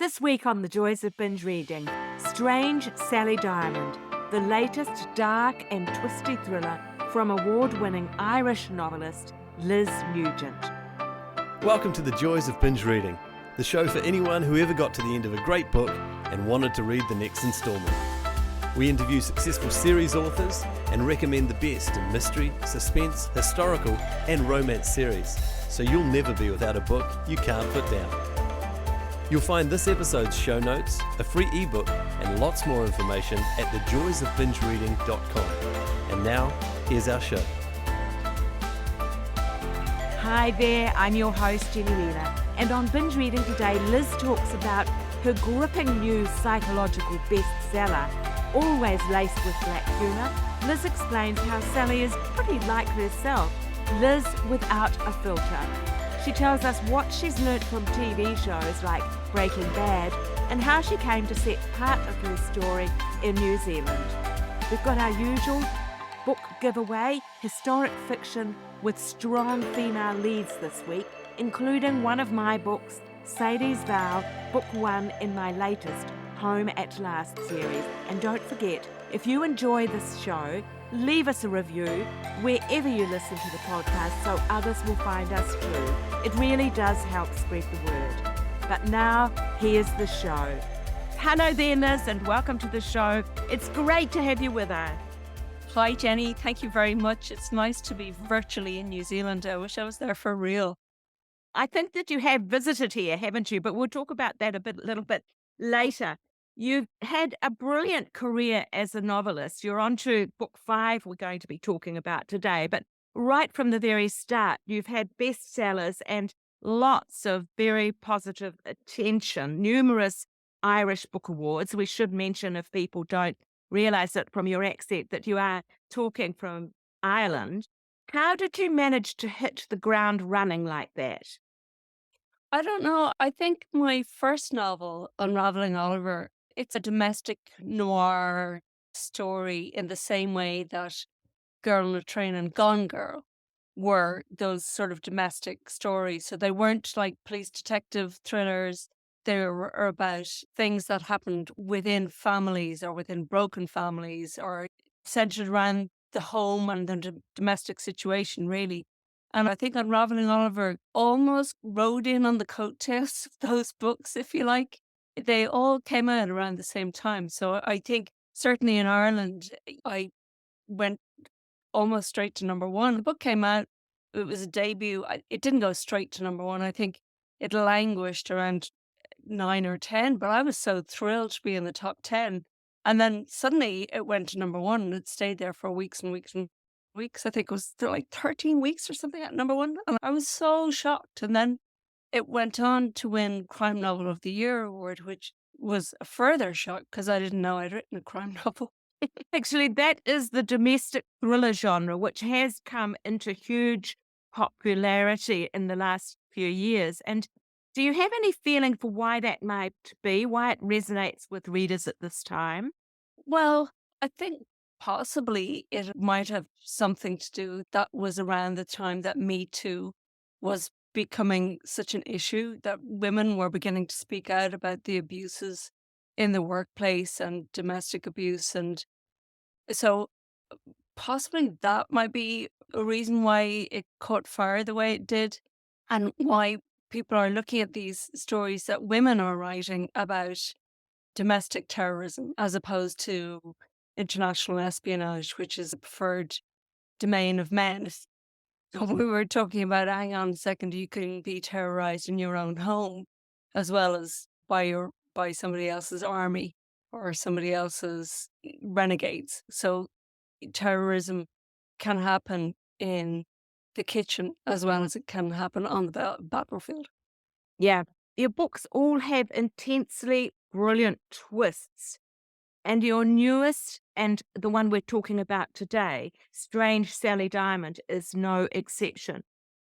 This week on The Joys of Binge Reading, Strange Sally Diamond, the latest dark and twisty thriller from award-winning Irish novelist Liz Nugent. Welcome to The Joys of Binge Reading, the show for anyone who ever got to the end of a great book and wanted to read the next instalment. We interview successful series authors and recommend the best in mystery, suspense, historical and romance series, so you'll never be without a book you can't put down. You'll find this episode's show notes, a free ebook and lots more information at thejoysofbingereading.com. And now, here's our show. Hi there, I'm your host Jenny Wheeler, and on Binge Reading today, Liz talks about her gripping new psychological bestseller, always laced with black humour. Liz explains how Sally is pretty like herself, Liz without a filter. She tells us what she's learnt from TV shows like Breaking Bad and how she came to set part of her story in New Zealand. We've got our usual book giveaway, historic fiction with strong female leads this week, including one of my books, Sadie's Vow, book 1 in my latest Home at Last series. And don't forget, if you enjoy this show, leave us a review wherever you listen to the podcast so others will find us too. It really does help spread the word. But now, here's the show. Hello there, Liz, and welcome to the show. It's great to have you with us. Hi, Jenny. Thank you very much. It's nice to be virtually in New Zealand. I wish I was there for real. I think that you have visited here, haven't you? But we'll talk about that a little bit later. You've had a brilliant career as a novelist. You're on to book 5 we're going to be talking about today. But right from the very start, you've had bestsellers and lots of very positive attention, numerous Irish book awards. We should mention, if people don't realise it from your accent, that you are talking from Ireland. How did you manage to hit the ground running like that? I don't know. I think my first novel, Unraveling Oliver, it's a domestic noir story in the same way that Girl on a Train and Gone Girl were those sort of domestic stories. So they weren't like police detective thrillers. They were about things that happened within families or within broken families or centered around the home and the domestic situation, really. And I think Unraveling Oliver almost rode in on the coattails of those books, if you like. They all came out around the same time. So I think certainly in Ireland, I went almost straight to number 1. The book came out, it was a debut. It didn't go straight to number 1. I think it languished around 9 or 10, but I was so thrilled to be in the top 10. And then suddenly it went to number 1 and it stayed there for weeks and weeks and weeks. I think it was like 13 weeks or something at number 1. And I was so shocked. And then it went on to win Crime Novel of the Year award, which was a further shock because I didn't know I'd written a crime novel. Actually, that is the domestic thriller genre, which has come into huge popularity in the last few years. And do you have any feeling for why that might be, why it resonates with readers at this time? Well, I think possibly it might have something to do. That was around the time that Me Too was becoming such an issue, that women were beginning to speak out about the abuses in the workplace and domestic abuse. And so possibly that might be a reason why it caught fire the way it did and why people are looking at these stories that women are writing about domestic terrorism as opposed to international espionage, which is a preferred domain of men. We were talking about, hang on a second, you can be terrorized in your own home as well as by somebody else's army or somebody else's renegades. So terrorism can happen in the kitchen as well as it can happen on the battlefield. Yeah, your books all have intensely brilliant twists. And your newest, and the one we're talking about today, Strange Sally Diamond, is no exception.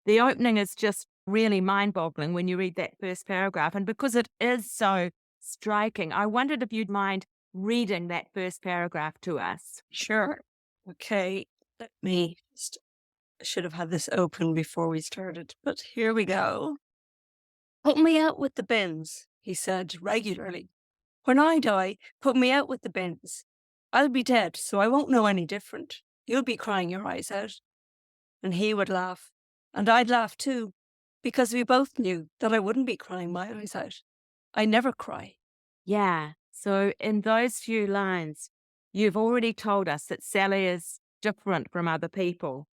The opening is just really mind-boggling when you read that first paragraph. And because it is so striking, I wondered if you'd mind reading that first paragraph to us. Sure. Okay, let me just, I should have had this open before we started, but here we go. Put me out with the bins, he said regularly. When I die, put me out with the bins. I'll be dead, so I won't know any different. You'll be crying your eyes out. And he would laugh. And I'd laugh too, because we both knew that I wouldn't be crying my eyes out. I never cry. Yeah. So in those few lines, you've already told us that Sally is different from other people.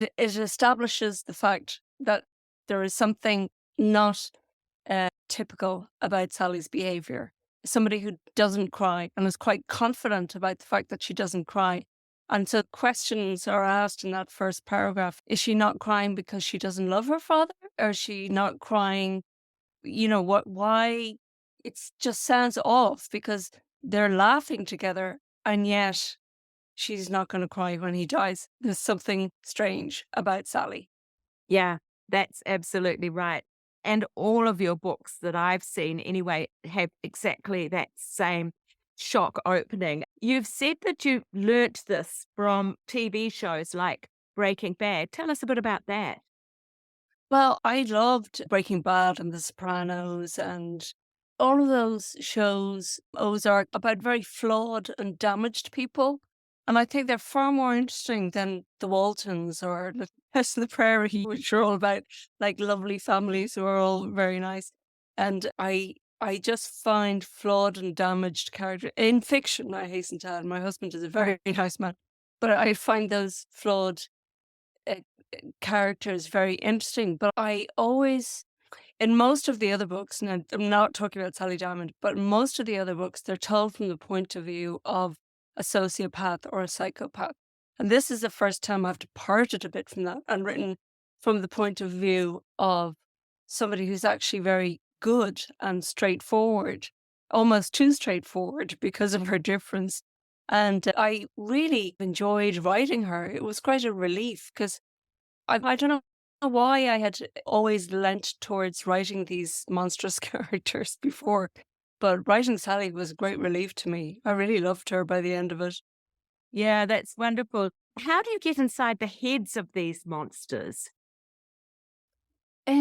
It establishes the fact that there is something not typical about Sally's behavior. Somebody who doesn't cry and is quite confident about the fact that she doesn't cry. And so questions are asked in that first paragraph. Is she not crying because she doesn't love her father? Or is she not crying? Why? It just sounds off because they're laughing together and yet she's not going to cry when he dies. There's something strange about Sally. Yeah, that's absolutely right. And all of your books that I've seen anyway have exactly that same shock opening. You've said that you learnt this from TV shows like Breaking Bad. Tell us a bit about that. Well, I loved Breaking Bad and The Sopranos and all of those shows, Ozark, about very flawed and damaged people. And I think they're far more interesting than the Waltons or the Test of the Prairie, which are all about like lovely families who are all very nice. And I just find flawed and damaged character in fiction, I hasten to add. My husband is a very nice man. But I find those flawed uh, characters very interesting. But I always, in most of the other books, and I'm not talking about Sally Diamond, but in most of the other books, they're told from the point of view of a sociopath or a psychopath. And this is the first time I've departed a bit from that and written from the point of view of somebody who's actually very good and straightforward, almost too straightforward because of her difference. And I really enjoyed writing her. It was quite a relief because I don't know why I had always leant towards writing these monstrous characters before, but writing Sally was a great relief to me. I really loved her by the end of it. Yeah, that's wonderful. How do you get inside the heads of these monsters?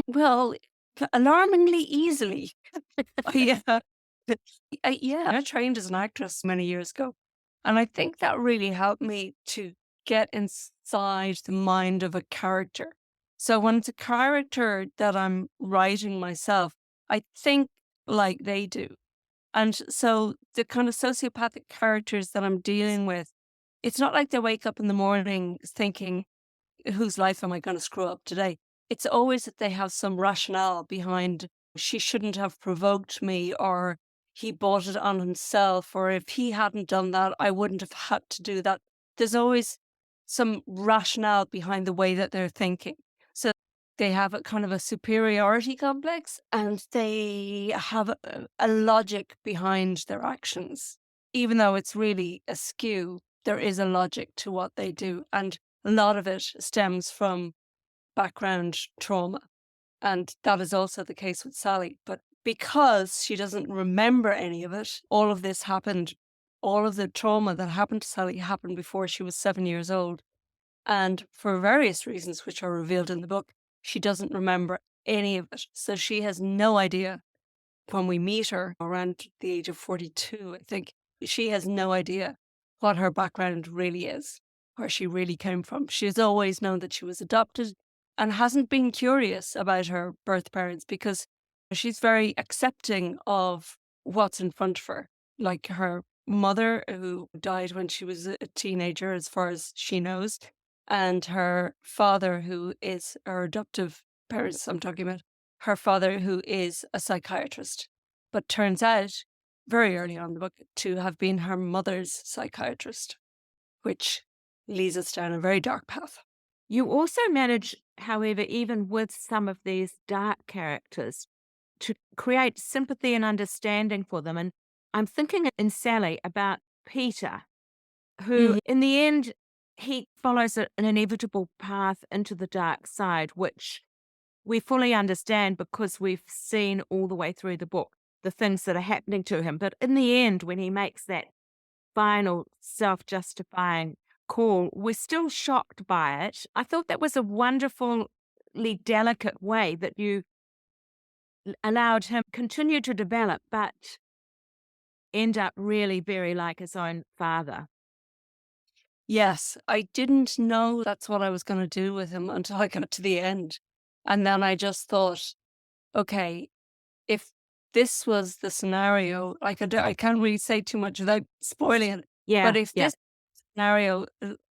Well, alarmingly easily. Yeah. I trained as an actress many years ago. And I think that really helped me to get inside the mind of a character. So when it's a character that I'm writing myself, I think like they do. And so the kind of sociopathic characters that I'm dealing with, it's not like they wake up in the morning thinking, whose life am I going to screw up today? It's always that they have some rationale behind she shouldn't have provoked me or he bought it on himself or if he hadn't done that, I wouldn't have had to do that. There's always some rationale behind the way that they're thinking. So they have a kind of a superiority complex and they have a logic behind their actions. Even though it's really askew, there is a logic to what they do. And a lot of it stems from background trauma. And that is also the case with Sally. But because she doesn't remember any of it, all of this happened, all of the trauma that happened to Sally happened before she was 7 years old. And for various reasons, which are revealed in the book, she doesn't remember any of it. So she has no idea when we meet her around the age of 42, I think, she has no idea what her background really is, where she really came from. She has always known that she was adopted and hasn't been curious about her birth parents because she's very accepting of what's in front of her. Like her mother, who died when she was a teenager, as far as she knows, and her father, who is her adoptive parents, I'm talking about, her father, who is a psychiatrist, but turns out very early on in the book to have been her mother's psychiatrist, which leads us down a very dark path. You also manage, however, even with some of these dark characters, to create sympathy and understanding for them. And I'm thinking in Sally about Peter, who in the end, he follows an inevitable path into the dark side, which we fully understand because we've seen all the way through the book the things that are happening to him. But in the end, when he makes that final self-justifying call, we're still shocked by it. I thought that was a wonderfully delicate way that you allowed him continue to develop, but end up really very like his own father. Yes, I didn't know that's what I was going to do with him until I got to the end. And then I just thought, okay, if this was the scenario, I can't really say too much without spoiling it. Yeah, But if yeah. this scenario,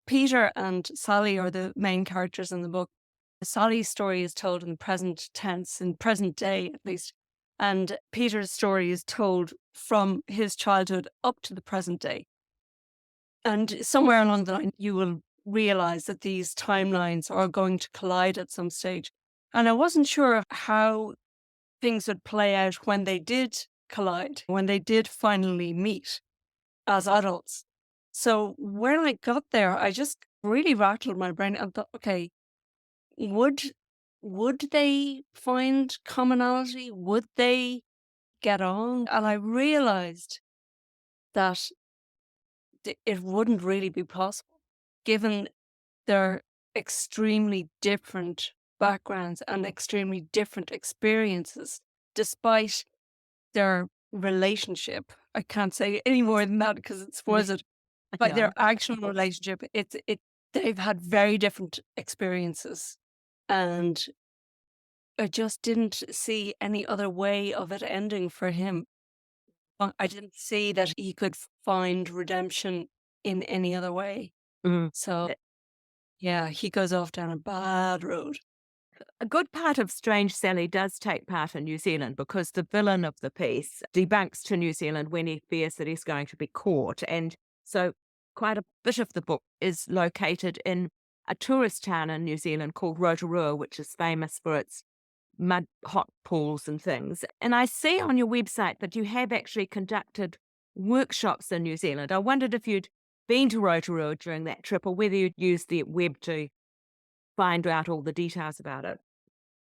Peter and Sally are the main characters in the book. Sally's story is told in the present tense, in present day at least. And Peter's story is told from his childhood up to the present day. And somewhere along the line, you will realize that these timelines are going to collide at some stage. And I wasn't sure how things would play out when they did collide, when they did finally meet as adults. So when I got there, I just really rattled my brain and thought, okay, would would they find commonality? Would they get on? And I realized that it wouldn't really be possible, given their extremely different backgrounds and extremely different experiences, despite their relationship. I can't say any more than that because it spoils it. But Yeah. their actual relationship, they've had very different experiences. And I just didn't see any other way of it ending for him. I didn't see that he could find redemption in any other way. Mm. So yeah, he goes off down a bad road. A good part of Strange Sally does take part in New Zealand because the villain of the piece debunks to New Zealand when he fears that he's going to be caught. And so quite a bit of the book is located in a tourist town in New Zealand called Rotorua, which is famous for its mud hot pools and things. And I see on your website that you have actually conducted workshops in New Zealand. I wondered if you'd been to Rotorua during that trip or whether you'd used the web to find out all the details about it.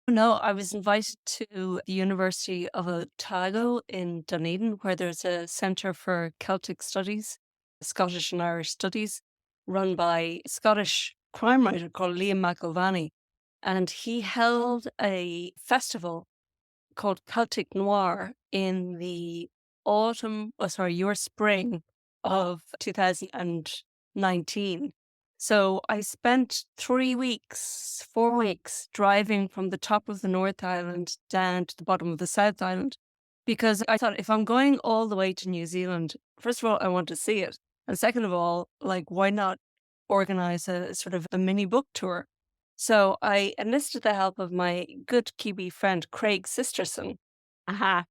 No, I was invited to the University of Otago in Dunedin, where there's a Centre for Celtic Studies, Scottish and Irish Studies, run by a Scottish crime writer called Liam McIlvanney. And he held a festival called Celtic Noir in the your spring of 2019. So I spent 3 weeks, 4 weeks driving from the top of the North Island down to the bottom of the South Island because I thought if I'm going all the way to New Zealand, first of all, I want to see it. And second of all, like, why not organize a sort of a mini book tour? So I enlisted the help of my good Kiwi friend, Craig Sisterson, Aha.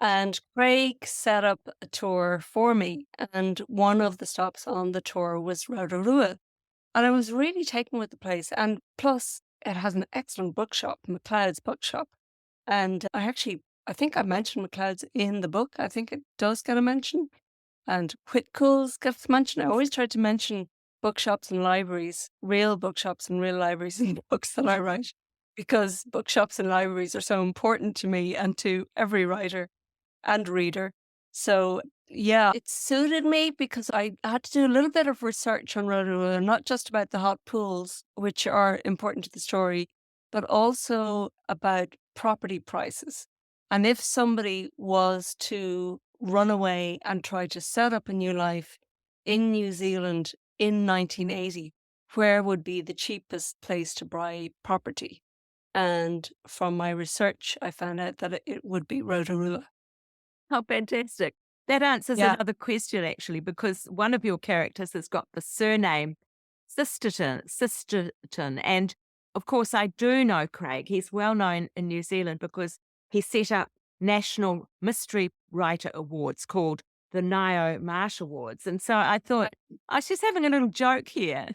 and Craig set up a tour for me. And one of the stops on the tour was Rotorua. And I was really taken with the place. And plus, it has an excellent bookshop, McLeod's Bookshop. And I think I mentioned McLeod's in the book. I think it does get a mention. And Whitcoul's gets mentioned. I always try to mention bookshops and libraries, real bookshops and real libraries in the books that I write, because bookshops and libraries are so important to me and to every writer and reader. So yeah, it suited me because I had to do a little bit of research on Rotorua, not just about the hot pools, which are important to the story, but also about property prices. And if somebody was to run away and try to set up a new life in New Zealand in 1980, where would be the cheapest place to buy property? And from my research, I found out that it would be Rotorua. How fantastic. That answers Yeah. another question, actually, because one of your characters has got the surname Sisterton. And of course, I do know Craig. He's well known in New Zealand because he set up National Mystery Writer Awards called the Nio Marsh Awards. And so I thought, I was just having a little joke here.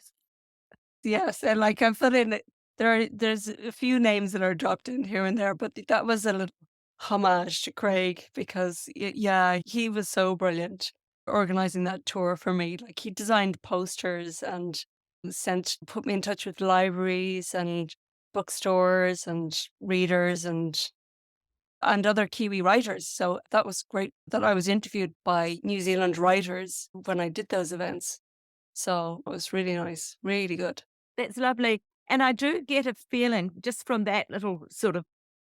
Yes, and like I put in it, there's a few names that are dropped in here and there, but that was a little homage to Craig because yeah, he was so brilliant organizing that tour for me. Like he designed posters and put me in touch with libraries and bookstores and readers and other Kiwi writers. So that was great that I was interviewed by New Zealand writers when I did those events. So it was really nice, really good. That's lovely. And I do get a feeling just from that little sort of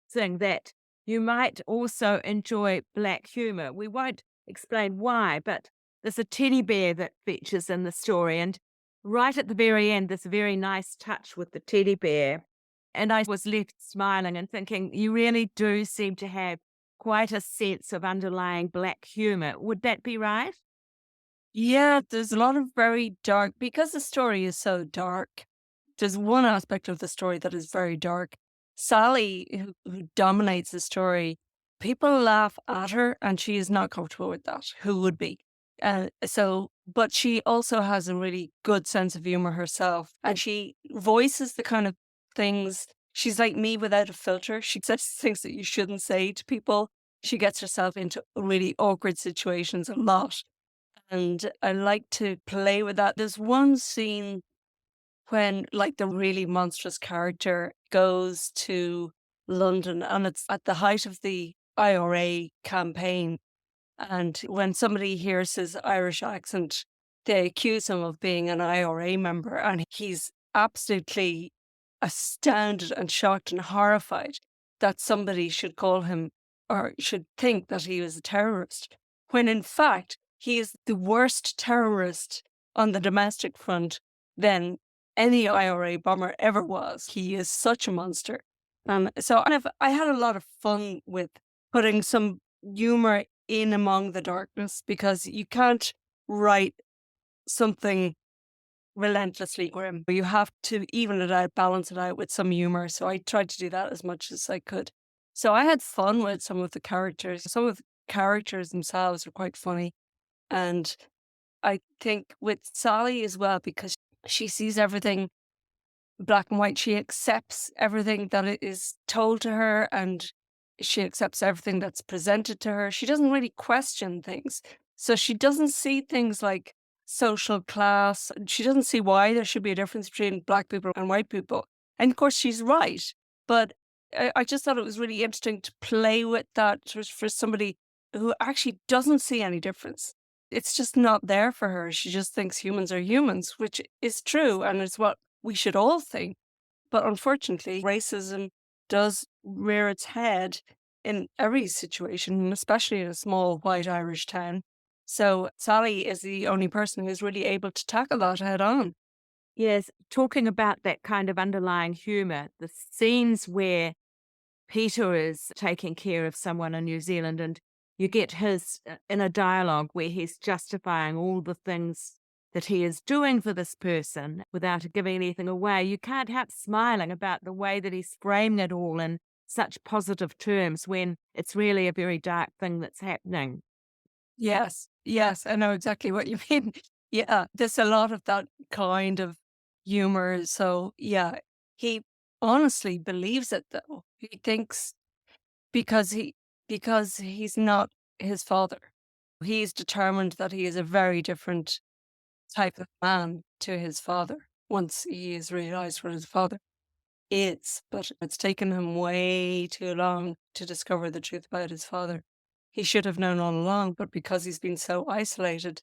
thing that you might also enjoy black humor. We won't explain why, but there's a teddy bear that features in the story. And right at the very end, there's a very nice touch with the teddy bear. And I was left smiling and thinking, you really do seem to have quite a sense of underlying black humor. Would that be right? Yeah, there's a lot of very dark, because the story is so dark. There's one aspect of the story that is very dark. Sally, who dominates the story, people laugh at her, and she is not comfortable with that. Who would be? But she also has a really good sense of humor herself, and she voices the kind of things. She's like me without a filter. She says things that you shouldn't say to people. She gets herself into really awkward situations a lot. And I like to play with that. There's one scene when, like, the really monstrous character goes to London, and it's at the height of the IRA campaign. And when somebody hears his Irish accent, they accuse him of being an IRA member, and he's absolutely astounded and shocked and horrified that somebody should call him or should think that he was a terrorist, when in fact he is the worst terrorist on the domestic front than any IRA bomber ever was. He is such a monster. I had a lot of fun with putting some humor in among the darkness, because you can't write something relentlessly grim. You have to even it out, balance it out with some humor. So I tried to do that as much as I could. So I had fun with some of the characters. Some of the characters themselves are quite funny. And I think with Sally as well, because she sees everything black and white. She accepts everything that is told to her, and she accepts everything that's presented to her. She doesn't really question things. So she doesn't see things like social class. She doesn't see why there should be a difference between black people and white people. And of course, she's right. But I just thought it was really interesting to play with that for somebody who actually doesn't see any difference. It's just not there for her. She just thinks humans are humans, which is true, and it's what we should all think. But unfortunately, racism does rear its head in every situation, and especially in a small white Irish town. So Sally is the only person who's really able to tackle that head on. Yes, talking about that kind of underlying humor, the scenes where Peter is taking care of someone in New Zealand, and you get his inner dialogue where he's justifying all the things that he is doing for this person without giving anything away. You can't help smiling about the way that he's framing it all in such positive terms when it's really a very dark thing that's happening. Yes, yes, I know exactly what you mean. Yeah, there's a lot of that kind of humor. So yeah, he honestly believes it though. He thinks because he because he's not his father. He's determined that he is a very different type of man to his father once he has realized what his father is. But it's taken him way too long to discover the truth about his father. He should have known all along, but because he's been so isolated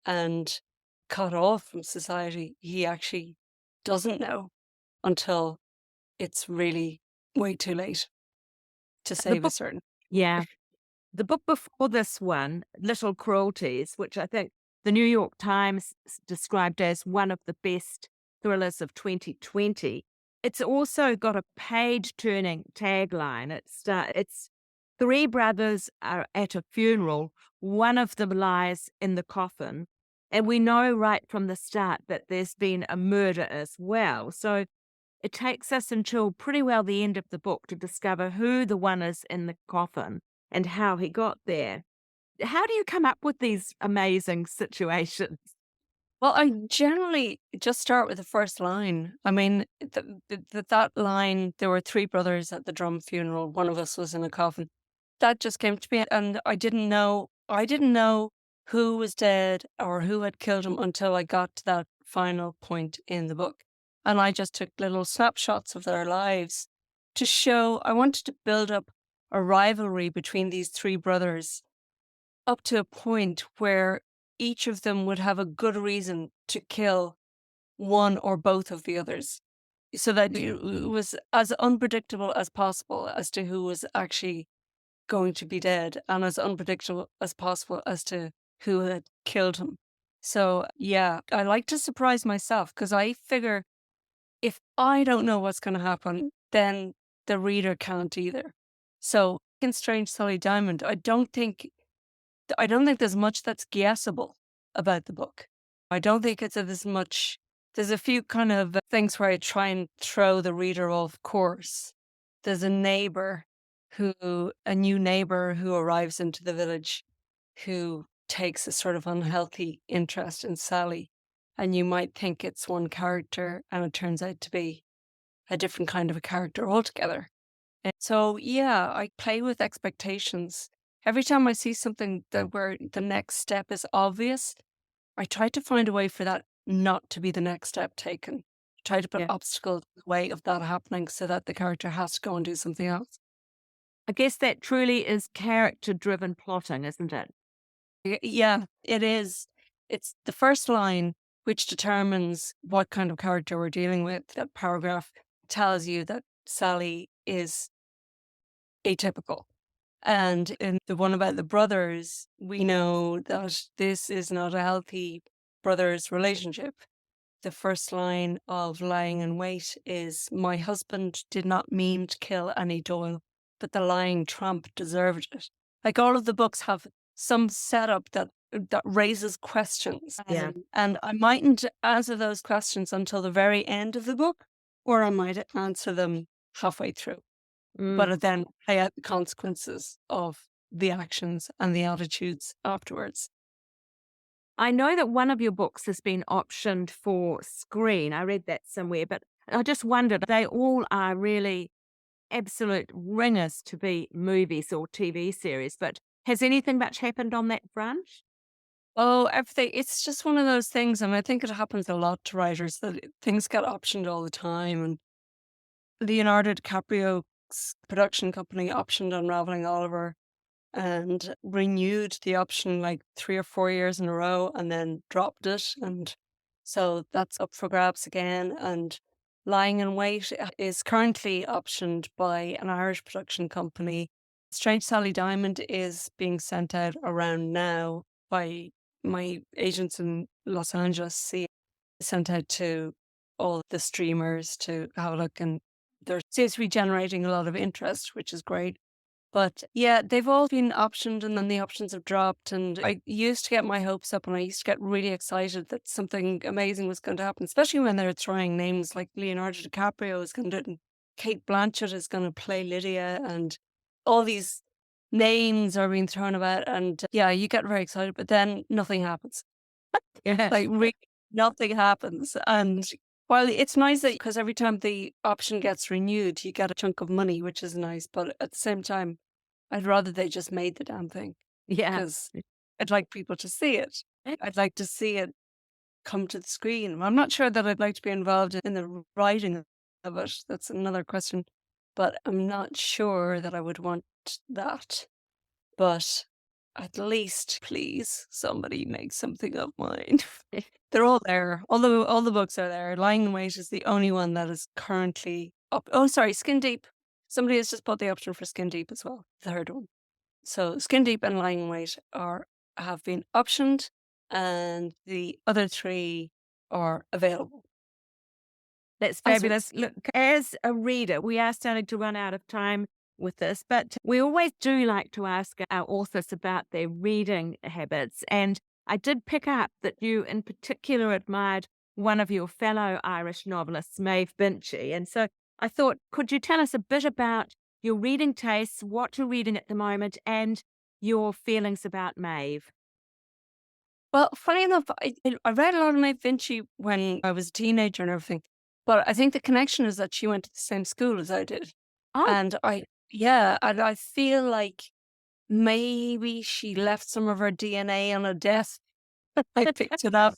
and cut off from society, he actually doesn't know until it's really way too late to The save a book, certain. yeah, the book before this one, Little Cruelties, which I think the New York Times described as one of the best thrillers of 2020. It's also got a page-turning tagline. It's three brothers are at a funeral. One of them lies in the coffin. And we know right from the start that there's been a murder as well. So it takes us until pretty well the end of the book to discover who the one is in the coffin and how he got there. How do you come up with these amazing situations? Well, I generally just start with the first line. I mean, that line, there were three brothers at the drum funeral. One of us was in a coffin. That just came to me, and I didn't know who was dead or who had killed him until I got to that final point in the book. And I just took little snapshots of their lives to show I wanted to build up a rivalry between these three brothers up to a point where each of them would have a good reason to kill one or both of the others, so that it was as unpredictable as possible as to who was actually going to be dead and as unpredictable as possible as to who had killed him. So, yeah, I like to surprise myself because I figure if I don't know what's going to happen, then the reader can't either. So, in Strange Sally Diamond, I don't think there's much that's guessable about the book. I don't think it's as much. There's a few kind of things where I try and throw the reader off course. There's a new neighbor who arrives into the village who takes a sort of unhealthy interest in Sally. And you might think it's one character, and it turns out to be a different kind of a character altogether. And so, yeah, I play with expectations. Every time I see something where the next step is obvious, I try to find a way for that not to be the next step taken. Try to put Yeah. obstacles in the way of that happening so that the character has to go and do something else. I guess that truly is character-driven plotting, isn't it? Yeah, it is. It's the first line which determines what kind of character we're dealing with. That paragraph tells you that Sally is atypical. And in the one about the brothers, we know that this is not a healthy brothers relationship. The first line of Lying in Wait is, "My husband did not mean to kill Annie Doyle, but the lying tramp deserved it." Like all of the books have some setup that raises questions. Yeah. And I mightn't answer those questions until the very end of the book, or I might answer them halfway through. Mm. But then play out the consequences of the actions and the attitudes afterwards. I know that one of your books has been optioned for screen. I read that somewhere, but I just wondered, they all are really absolute ringers to be movies or TV series, but has anything much happened on that front? Oh, everything. It's just one of those things. And I think it happens a lot to writers that things get optioned all the time. And Leonardo DiCaprio's production company optioned Unraveling Oliver and renewed the option like 3 or 4 years in a row and then dropped it. And so that's up for grabs again. And Lying in Wait is currently optioned by an Irish production company. Strange Sally Diamond is being sent out around now by my agents in Los Angeles. See, sent out to all the streamers to have a look, and there seems to be generating a lot of interest, which is great. But yeah, they've all been optioned and then the options have dropped. And I used to get my hopes up and I used to get really excited that something amazing was going to happen, especially when they're throwing names like Leonardo DiCaprio is going to do it and Kate Blanchett is going to play Lydia and all these names are being thrown about. And yeah, you get very excited, but then nothing happens. Yeah. Like really nothing happens. And while it's nice that because every time the option gets renewed, you get a chunk of money, which is nice. But at the same time, I'd rather they just made the damn thing Yeah. because I'd like people to see it. I'd like to see it come to the screen. I'm not sure that I'd like to be involved in the writing of it. That's another question. But I'm not sure that I would want that. But at least, please, somebody make something of mine. They're all there. All the books are there. Lying in Wait is the only one that is currently up. Oh, sorry, Skin Deep. Somebody has just bought the option for Skin Deep as well, the third one. So Skin Deep and Lying in Wait have been optioned, and the other three are available. That's As fabulous. Look, as a reader, we are starting to run out of time with this, but we always do like to ask our authors about their reading habits. And I did pick up that you in particular admired one of your fellow Irish novelists, Maeve Binchy. And so I thought, could you tell us a bit about your reading tastes, what you're reading at the moment, and your feelings about Maeve? Well, funny enough, I read a lot of Maeve Binchy when I was a teenager and everything, but I think the connection is that she went to the same school as I did. Oh, And I feel like maybe she left some of her DNA on a desk. I picked it up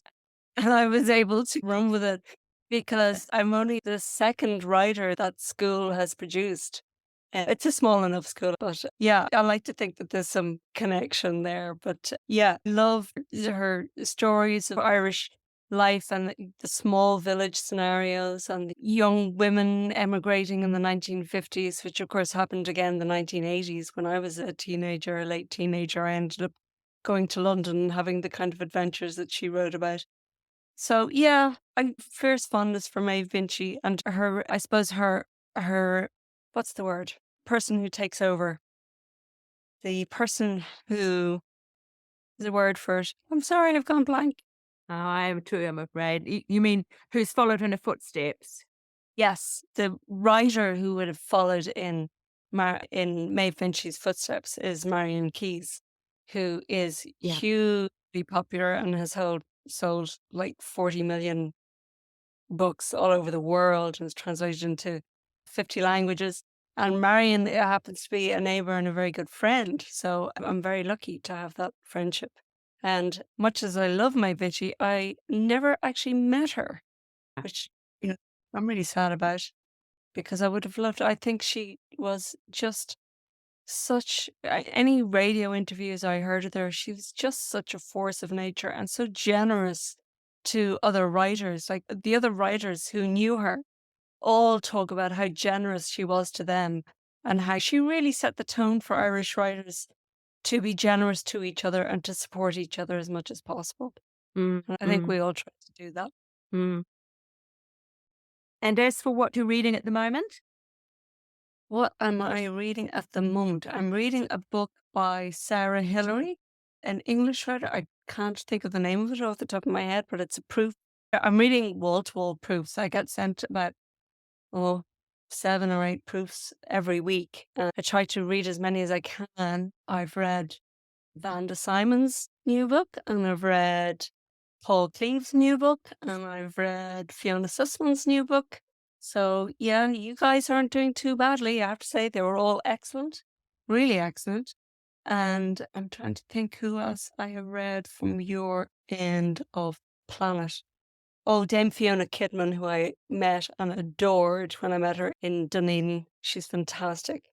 and I was able to run with it because I'm only the second writer that school has produced. It's a small enough school, but yeah, I like to think that there's some connection there. But yeah, love her stories of Irish life and the small village scenarios and the young women emigrating in the 1950s, which of course happened again in the 1980s when I was a teenager, a late teenager. I ended up going to London and having the kind of adventures that she wrote about. So yeah, I fierce fondness for Maeve Binchy and her, I suppose her, what's the word? Person who takes over. The person who, the word for it. I'm sorry, I've gone blank. Oh, I am too, I'm afraid. You mean who's followed in her footsteps? Yes, the writer who would have followed in in Maeve Binchy's footsteps is Marion Keyes, who is Yeah. hugely popular and has sold like 40 million books all over the world and is translated into 50 languages. And Marion happens to be a neighbor and a very good friend. So I'm very lucky to have that friendship. And much as I love my Vichy, I never actually met her, which, you know, I'm really sad about because I would have loved, I think she was just such, any radio interviews I heard of her, she was just such a force of nature and so generous to other writers. Like the other writers who knew her all talk about how generous she was to them and how she really set the tone for Irish writers to be generous to each other and to support each other as much as possible. Mm, And I think mm, we all try to do that. mm. And as for what you're reading at the moment? What am I reading at the moment? I'm reading a book by Sarah Hillary, an English writer. I can't think of the name of it off the top of my head, but it's a proof. I'm reading wall-to-wall proofs. I get sent about, oh, 7 or 8 proofs every week. And I try to read as many as I can. I've read Vanda Simon's new book, and I've read Paul Cleave's new book, and I've read Fiona Sussman's new book. So yeah, you guys aren't doing too badly. I have to say they were all excellent, really excellent. And I'm trying to think who else I have read from your end of planet. Oh, Dame Fiona Kidman, who I met and adored when I met her in Dunedin. She's fantastic.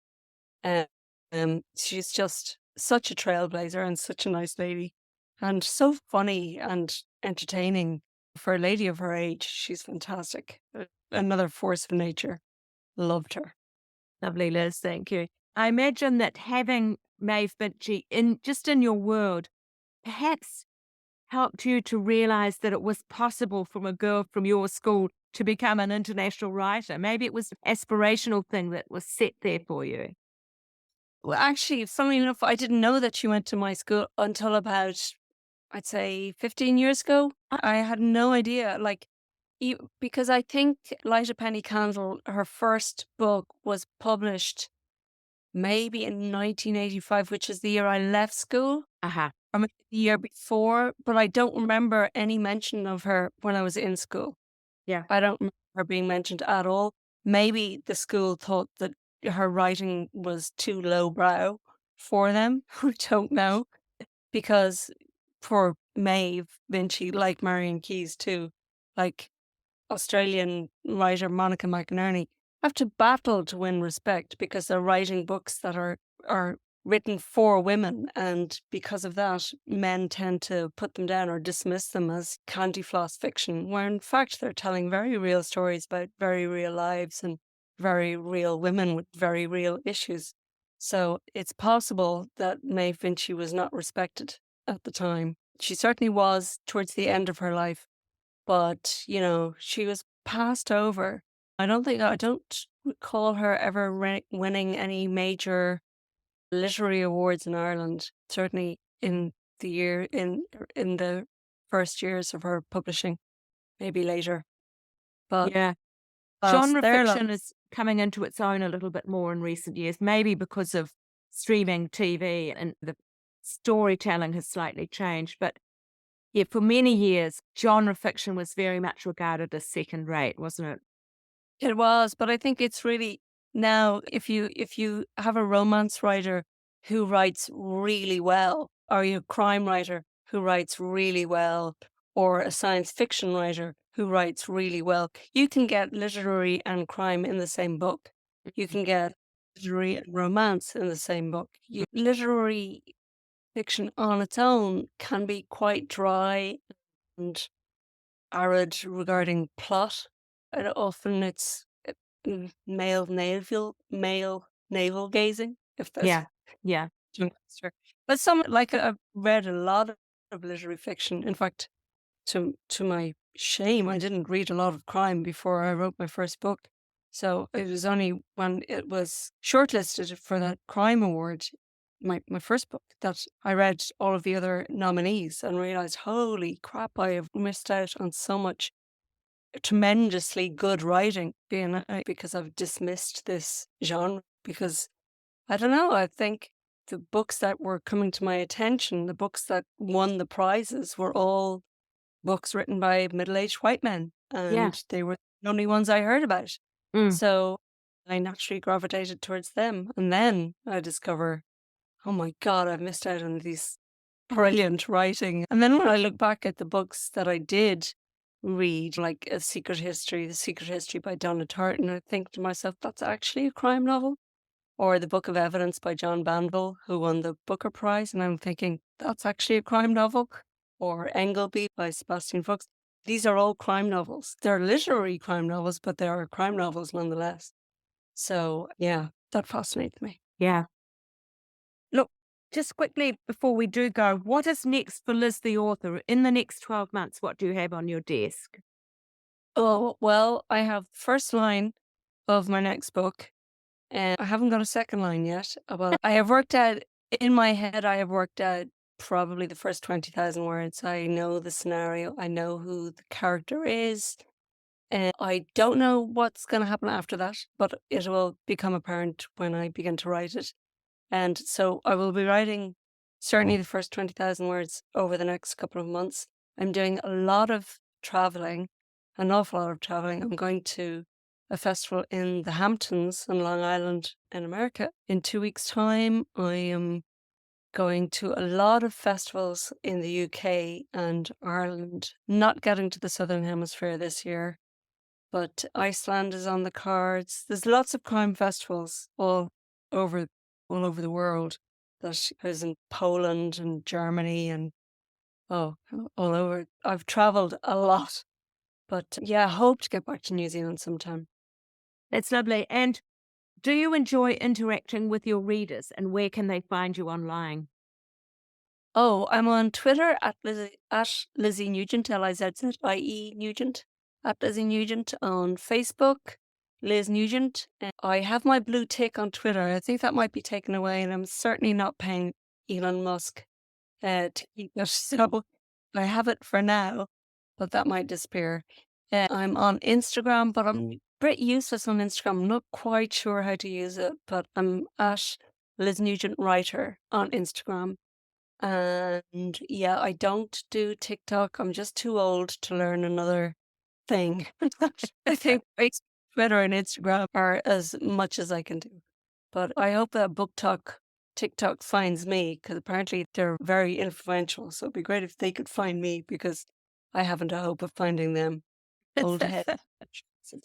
Um, she's just such a trailblazer and such a nice lady, and so funny and entertaining for a lady of her age. She's fantastic. Another force of nature. Loved her. Lovely, Liz. Thank you. I imagine that having Maeve Binchy in your world perhaps helped you to realize that it was possible from a girl from your school to become an international writer. Maybe it was an aspirational thing that was set there for you. Well, actually, funnily enough, I didn't know that she went to my school until about, I'd say, 15 years ago. I had no idea. Like, because I think Light a Penny Candle, her first book, was published maybe in 1985, which is the year I left school, Uh-huh. or maybe the year before, but I don't remember any mention of her when I was in school. Yeah. I don't remember her being mentioned at all. Maybe the school thought that her writing was too lowbrow for them. I don't know. Because for Maeve Binchy, like Marion Keyes too, like Australian writer Monica McInerney, have to battle to win respect because they're writing books that are written for women, and because of that, men tend to put them down or dismiss them as candy floss fiction, where in fact they're telling very real stories about very real lives and very real women with very real issues. So it's possible that Maeve Binchy was not respected at the time. She certainly was towards the end of her life, but she was passed over. I don't recall her ever winning any major literary awards in Ireland. Certainly in the first years of her publishing, maybe later. But Yeah. lost Genre there, fiction is coming into its own a little bit more in recent years, maybe because of streaming TV and the storytelling has slightly changed. But yeah, for many years, genre fiction was very much regarded as second rate, wasn't it? it was, but I think it's really now if you have a romance writer who writes really well, or a crime writer who writes really well, or a science fiction writer who writes really well, you can get literary and crime in the same book. You can get literary and romance in the same book. Literary fiction on its own can be quite dry and arid regarding plot. And often it's male navel gazing, if that's Yeah. Yeah. fair. But some like I've read a lot of literary fiction. In fact, to my shame, I didn't read a lot of crime before I wrote my first book. So it was only when it was shortlisted for that crime award, my first book, that I read all of the other nominees and realized, holy crap, I have missed out on so much tremendously good writing because I've dismissed this genre. Because I don't know, I think the books that were coming to my attention, the books that won the prizes, were all books written by middle-aged white men, Yeah. and they were the only ones I heard about. Mm. So I naturally gravitated towards them. And then I discover, oh my God, I've missed out on these brilliant writing. And then when I look back at the books that I did read, like The Secret History by Donna Tartt, I think to myself, that's actually a crime novel. Or The Book of Evidence by John Banville, who won the Booker Prize. And I'm thinking, that's actually a crime novel. Or Engelby by Sebastian Fuchs. These are all crime novels. They're literary crime novels, but they are crime novels nonetheless. So, yeah, that fascinates me. Yeah. Look, just quickly before we do go, what is next for Liz the author? In the next 12 months, what do you have on your desk? Oh, well, I have the first line of my next book, and I haven't got a second line yet. But I have worked out, in my head, I have worked out probably the first 20,000 words. I know the scenario. I know who the character is. And I don't know what's going to happen after that, but it will become apparent when I begin to write it. And so I will be writing certainly the first 20,000 words over the next couple of months. I'm doing a lot of traveling, an awful lot of traveling. I'm going to a festival in the Hamptons on Long Island in America in 2 weeks' time. I am going to a lot of festivals in the UK and Ireland, not getting to the Southern Hemisphere this year. But Iceland is on the cards. There's lots of crime festivals all over the world. There's in Poland and Germany and all over. I've traveled a lot, but yeah, I hope to get back to New Zealand sometime. That's lovely. And do you enjoy interacting with your readers, and where can they find you online? Oh, I'm on Twitter at Lizzie Nugent, Lizzie Nugent, at Lizzie Nugent, on Facebook, Liz Nugent. And I have my blue tick on Twitter. I think that might be taken away, and I'm certainly not paying Elon Musk to keep it. So I have it for now, but that might disappear. I'm on Instagram, but I'm pretty useless on Instagram. I'm not quite sure how to use it, but I'm at Liz Nugent Writer on Instagram. And yeah, I don't do TikTok. I'm just too old to learn another thing. I think Facebook, Twitter, and Instagram are as much as I can do. But I hope that TikTok finds me, because apparently they're very influential. So it'd be great if they could find me, because I haven't a hope of finding them. Old head.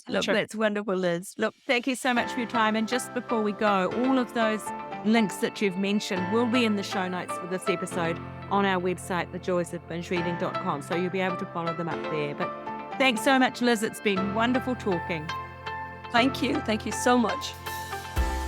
Look, that's wonderful, Liz. Look, thank you so much for your time. And just before we go, all of those links that you've mentioned will be in the show notes for this episode on our website, thejoysofbingereading.com. So you'll be able to follow them up there. But thanks so much, Liz. It's been wonderful talking. Thank you. Thank you so much.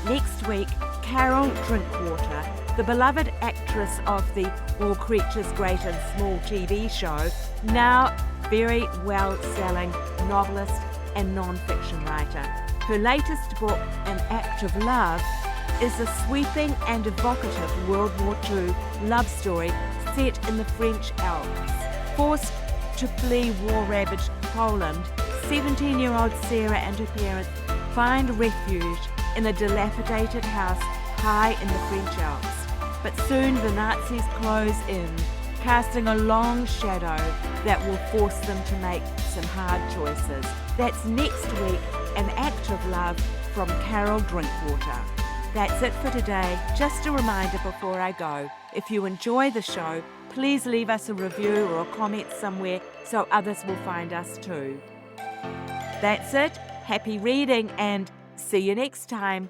Next week, Carol Drinkwater, the beloved actress of the All Creatures Great and Small TV show, now very well-selling novelist and non-fiction writer. Her latest book, An Act of Love, is a sweeping and evocative World War II love story set in the French Alps. Forced to flee war-ravaged Poland, 17-year-old Sarah and her parents find refuge in a dilapidated house high in the French Alps. But soon the Nazis close in, casting a long shadow that will force them to make some hard choices. That's next week, An Act of Love from Carol Drinkwater. That's it for today. Just a reminder before I go, if you enjoy the show, please leave us a review or a comment somewhere so others will find us too. That's it. Happy reading and see you next time.